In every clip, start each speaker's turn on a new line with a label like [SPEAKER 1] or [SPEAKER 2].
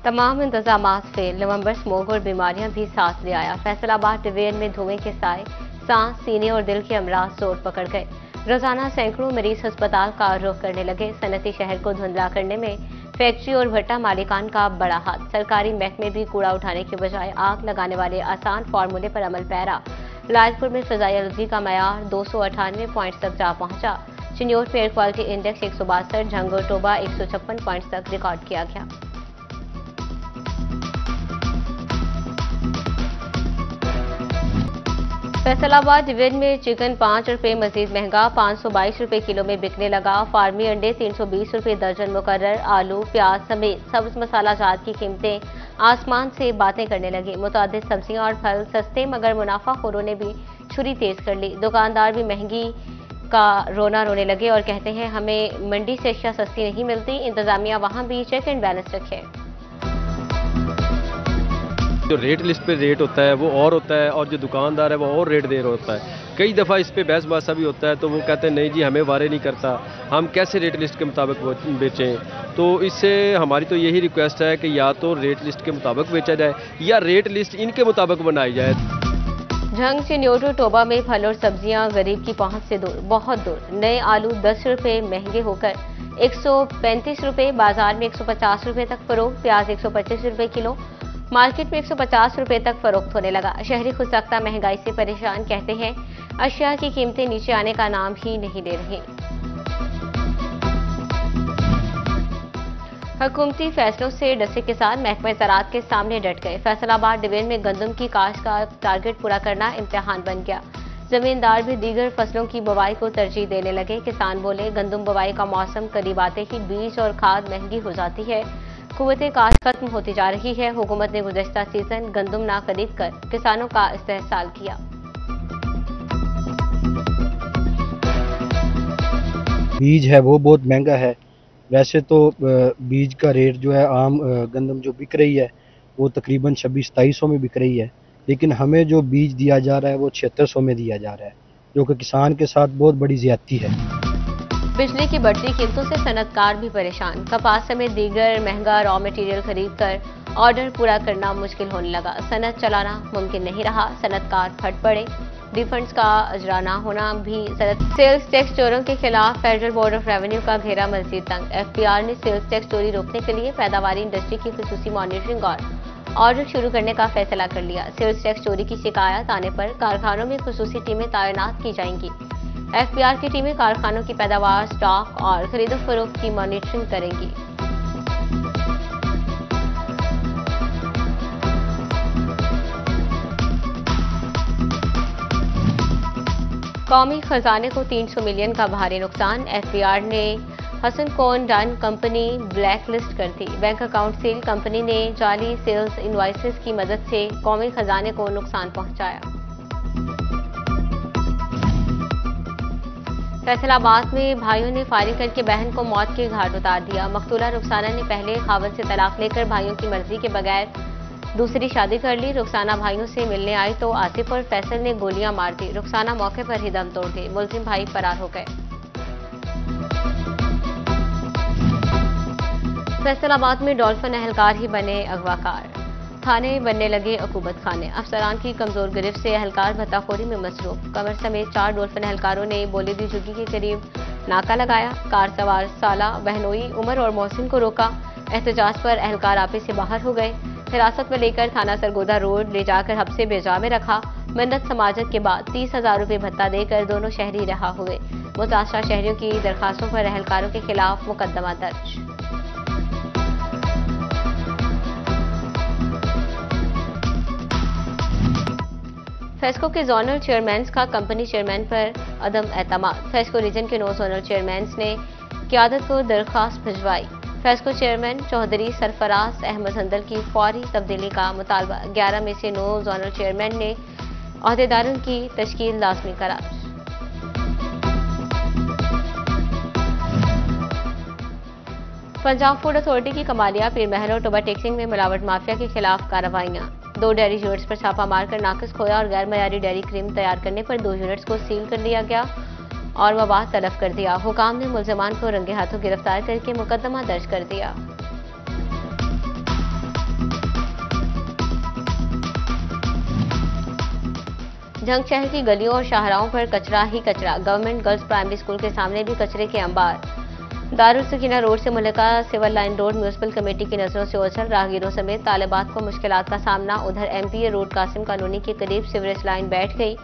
[SPEAKER 1] तमाम इंतजामात फेल, नवंबर स्मोक और बीमारियां भी साथ ले आया। फैसलाबाद डिवीजन में धुएं के साए सांस, सीने और दिल के अमराज जोर पकड़ गए। रोजाना सैकड़ों मरीज अस्पताल का रुख करने लगे। सनती शहर को धुंधला करने में फैक्ट्री और भट्टा मालिकान का बड़ा हाथ। सरकारी महकमे भी कूड़ा उठाने के बजाय आग लगाने वाले आसान फार्मूले पर अमल पैरा। लालपुर में फिजाई आलूगी का मयार 298 पॉइंट्स तक जा पहुंचा। चिन्योर में एयर क्वालिटी इंडेक्स 162, झंगोर टोबा 156 पॉइंट्स तक रिकॉर्ड किया गया। फैसलाबाद डिवीजन में चिकन 5 रुपये मजीद महंगा, 522 रुपये किलो में बिकने लगा। फार्मी अंडे 320 रुपये दर्जन मुकर्रर। आलू, प्याज समेत सब्ज मसाला जात की कीमतें आसमान से बातें करने लगी। मुतादिद सब्जियां और फल सस्ते, मगर मुनाफाखोरों ने भी छुरी तेज कर ली। दुकानदार भी महंगी का रोना रोने लगे और कहते हैं हमें मंडी से अशिया सस्ती नहीं मिलती। इंतजामिया वहां भी चेक एंड बैलेंस रखे।
[SPEAKER 2] जो रेट लिस्ट पे रेट होता है वो और होता है, और जो दुकानदार है वो और रेट दे रहा होता है। कई दफ़ा इस पे बहस बासा भी होता है, तो वो कहते हैं नहीं जी हमें वारे नहीं करता, हम कैसे रेट लिस्ट के मुताबिक बेचें। तो इससे हमारी तो यही रिक्वेस्ट है कि या तो रेट लिस्ट के मुताबिक बेचा जाए या रेट लिस्ट इनके मुताबिक बनाई जाए।
[SPEAKER 1] झंग चिन्योटो टोबा में फल और सब्जियां गरीब की पहुंच से दूर, बहुत दूर। नए आलू 10 रुपये महंगे होकर 135 रुपये, बाजार में 150 रुपये तक फरोख्त। प्याज 125 रुपये किलो, मार्केट में 150 रुपये तक फरोख्त होने लगा। शहरी खुद सख्ता महंगाई से परेशान, कहते हैं अशिया की कीमतें नीचे आने का नाम ही नहीं ले रही। हुकूमती फैसलों से डसे किसान महकमा ज़राअत के सामने डट गए। फैसलाबाद डिवीजन में गंदम की काश्त का टारगेट पूरा करना इम्तिहान बन गया। जमींदार भी दीगर फसलों की बुवाई को तरजीह देने लगे। किसान बोले गंदम बुवाई का मौसम करीब आते ही बीज और खाद महंगी हो जाती है, कुव्वते काश्त खत्म होती जा रही है। हुकूमत ने गुज़श्ता सीजन गंदम ना खरीद कर किसानों का इस्तेहसाल किया।
[SPEAKER 3] बीज है वो बहुत महंगा है। वैसे तो बीज का रेट जो है आम गंदम जो बिक रही है वो तकरीबन 26-2700 में बिक रही है, लेकिन हमें जो बीज दिया जा रहा है वो 7600 में दिया जा रहा है, जो कि किसान के साथ बहुत बड़ी ज्यादती है।
[SPEAKER 1] बिजली की बढ़ती कीमतों से सनतकार भी परेशान। कपास समेत दीगर महंगा रॉ मटेरियल खरीद कर ऑर्डर पूरा करना मुश्किल होने लगा। सनत चलाना मुमकिन नहीं रहा। सनतकार फट पड़े। रिफंड्स का अजरा ना होना भी सनत। सेल्स टैक्स चोरों के खिलाफ फेडरल बोर्ड ऑफ रेवेन्यू का घेरा मजीद तंग। एफपीआर ने सेल्स टैक्स चोरी रोकने के लिए पैदावारी इंडस्ट्री की खुसूसी मॉनिटरिंग और ऑडिट शुरू करने का फैसला कर लिया। सेल्स टैक्स चोरी की शिकायत आने पर कारखानों में खुसूसी टीमें तैनात की जाएंगी। एफपीआर की टीमें कारखानों की पैदावार, स्टॉक और खरीदो फरोख्त की मॉनिटरिंग करेंगी। कौमी खजाने को 300 मिलियन का भारी नुकसान। एफपीआर ने हसन कोन डन कंपनी ब्लैक लिस्ट कर दी। Bank account seal. कंपनी ने जाली सेल्स इनवॉइसेस की मदद से कौमी खजाने को नुकसान पहुंचाया। फैसलाबाद में भाइयों ने फायरिंग करके बहन को मौत के घाट उतार दिया। मकतूला रुखसाना ने पहले खावत से तलाक लेकर भाइयों की मर्जी के बगैर दूसरी शादी कर ली। रुखसाना भाइयों से मिलने आई तो आसिफ और फैसल ने गोलियां मार दी। रुखसाना मौके पर ही दम तोड़ गई। मुलजिम भाई फरार हो गए। फैसलाबाद में डॉल्फिन एहलकार ही बने अगवाकार। थाने बनने लगे अकूबत खाने। अफसरान की कमजोर गिरफ्त से एहलकार भत्ताखोरी में मसरूफ। कमर समेत 4 डॉल्फिन एहलकारों ने बोलीदी झुग्गी के करीब नाका लगाया। कार सवार साला, बहनोई, उमर और मोहसिन को रोका। एहतजाज पर एहलकार आपे से बाहर हो गए। हिरासत में लेकर थाना सरगोदा रोड ले जाकर हब्से बेजा में रखा। मन्नत समाजत के बाद 30,000 रुपये भत्ता देकर दोनों शहरी रहा हुए। मुतासरा शहरियों की दरखास्तों पर एहलकारों के खिलाफ मुकदमा दर्ज। फेस्को के जोनल चेयरमैन का कंपनी चेयरमैन पर अदम एतमाद। फेस्को रीजन के 9 जोनल चेयरमैन ने क़यादत को दरखास्त भिजवाई। फेस्को चेयरमैन चौधरी सरफराज अहमद हंदल की फौरी तब्दीली का मुतालबा। 11 में से 9 जोनल चेयरमैन ने अहदेदारों की तश्कील लाजमी करार। पंजाब फूड अथॉरिटी की कमालिया, पीर महल और टोबा टेक्सिंग में मिलावट माफिया के खिलाफ कार्रवाइयां। 2 डेयरी यूनिट्स पर छापा मारकर नाकिस खोया और गैर मयारी डेयरी क्रीम तैयार करने पर 2 यूनिट्स को सील कर दिया गया और मवाद तलब कर दिया। हुकाम ने मुलजमान को रंगे हाथों गिरफ्तार करके मुकदमा दर्ज कर दिया। झंग शहर की गलियों और शाहराहों पर कचरा ही कचरा। गवर्नमेंट गर्ल्स प्राइमरी स्कूल के सामने भी कचरे के अंबार। दारुल सकीना रोड से मुल्का civil line road municipal committee की नजरों से ओझल। राहगीरों समेत तालिबात को मुश्किलात का सामना। उधर एमपीए रोड कासिम कॉलोनी के करीब सीवरेज लाइन बैठ गई।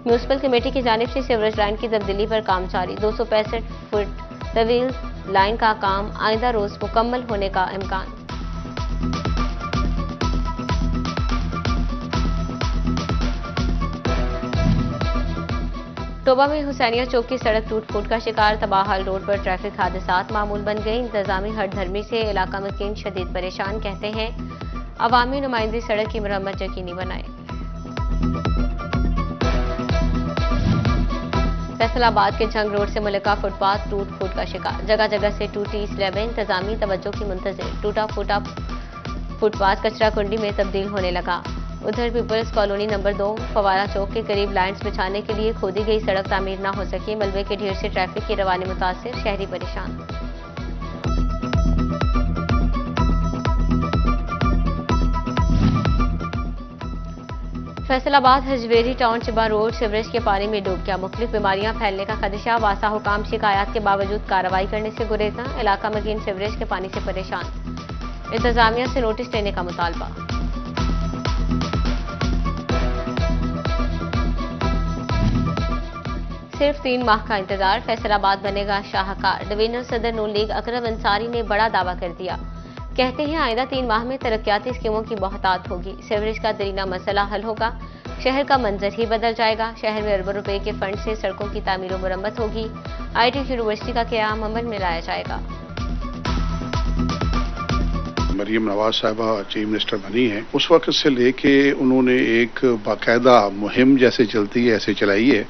[SPEAKER 1] म्यूनिसिपल कमेटी की जानिब से सीवरेज लाइन की तब्दीली पर काम जारी। 265 फुट तवील लाइन का काम आइंदा रोज मुकम्मल होने का इम्कान। टोबा में हुसैनिया चौक की सड़क टूट फूट का शिकार। तबाहाल रोड पर ट्रैफिक हादसात मामूल बन गई। इंतजामी हठधर्मी से इलाका मकीन शदीद परेशान। कहते हैं अवामी नुमाइंदे सड़क की मरम्मत यकीनी बनाए। फैसलाबाद के जंग रोड से मुल्का फुटपाथ टूट फूट का शिकार। जगह जगह से टूटी स्लैबें। इंतजामी तवज्जो की मुंतजिर। टूटा फूटा फुटपाथ कचरा कुंडी में तब्दील होने लगा। उधर पीपल्स कॉलोनी नंबर 2 फवारा चौक के करीब लाइन्स बिछाने के लिए खोदी गई सड़क तामीर न हो सकी। मलबे के ढेर से ट्रैफिक की रवानी मुतासिर। शहरी परेशान। Faisalabad Hajvery town Chiba road sewerage के पानी में डूब गया। मुख्तलिफ बीमारियां फैलने का खदशा। वासा हुकाम शिकायत के बावजूद कार्रवाई करने से गुरेजा। इलाका मकीन सीवरेज के पानी से परेशान। इंतजामिया से नोटिस लेने का मुतालबा। सिर्फ 3 माह का इंतजार। फैसलाबाद बनेगा शाहकार। डिवीजनल सदर नून लीग अकरम अंसारी ने बड़ा दावा कर दिया। कहते हैं आइंदा 3 माह में तरक्याती स्कीमों की बहुतात होगी। सीवरेज का दरीना मसला हल होगा। शहर का मंजर ही बदल जाएगा। शहर में अरबों रुपए के फंड से सड़कों की तामीर और मरम्मत होगी। IT यूनिवर्सिटी का क़याम अमल में लाया जाएगा।
[SPEAKER 4] मरियम नवाज साहबा चीफ मिनिस्टर बनी है, उस वक्त से लेके उन्होंने एक बाकायदा मुहिम जैसे चलती है ऐसे चलाई है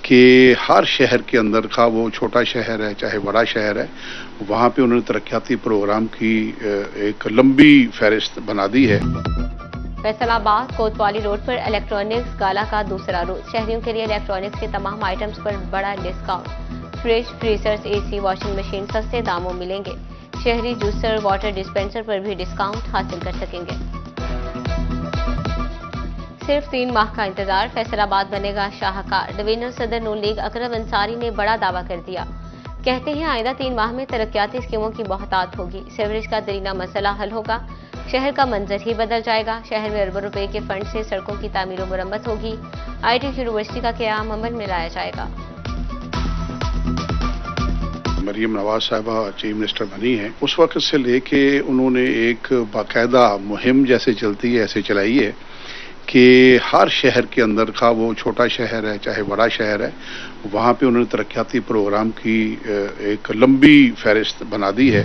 [SPEAKER 4] कि हर शहर के अंदर का वो छोटा शहर है चाहे बड़ा शहर है, वहाँ पे उन्होंने तरक्याती प्रोग्राम की एक लंबी फहरिस्त बना दी है।
[SPEAKER 1] फैसलाबाद कोतवाली रोड पर इलेक्ट्रॉनिक्स गाला का दूसरा रोज। शहरियों के लिए इलेक्ट्रॉनिक्स के तमाम आइटम्स पर बड़ा discount. Fridge, freezers, AC, washing machine सस्ते दामों मिलेंगे। शहरी जूसर, वाटर डिस्पेंसर पर भी डिस्काउंट हासिल कर सकेंगे। सिर्फ 3 माह का इंतजार। फैसलाबाद बनेगा शाहकार। डिवीजनल सदर नून लीग अकरम अंसारी ने बड़ा दावा कर दिया। कहते हैं आइंदा 3 माह में तरक्याती स्कीमों की बहुतात होगी। सीवरेज का दरीना मसला हल होगा। शहर का मंजर ही बदल जाएगा। शहर में अरबों रुपए के फंड से सड़कों की तामीर और मरम्मत होगी। IT यूनिवर्सिटी का क़याम अमल में लाया जाएगा।
[SPEAKER 4] मरियम नवाज साहबा चीफ मिनिस्टर बनी है, उस वक्त से लेके उन्होंने एक बाकायदा मुहिम जैसे चलती है ऐसे चलाई है कि हर शहर के अंदर का वो छोटा शहर है चाहे बड़ा शहर है, वहाँ पे उन्होंने तरक्याती प्रोग्राम की एक लंबी फहरिस्त बना दी है।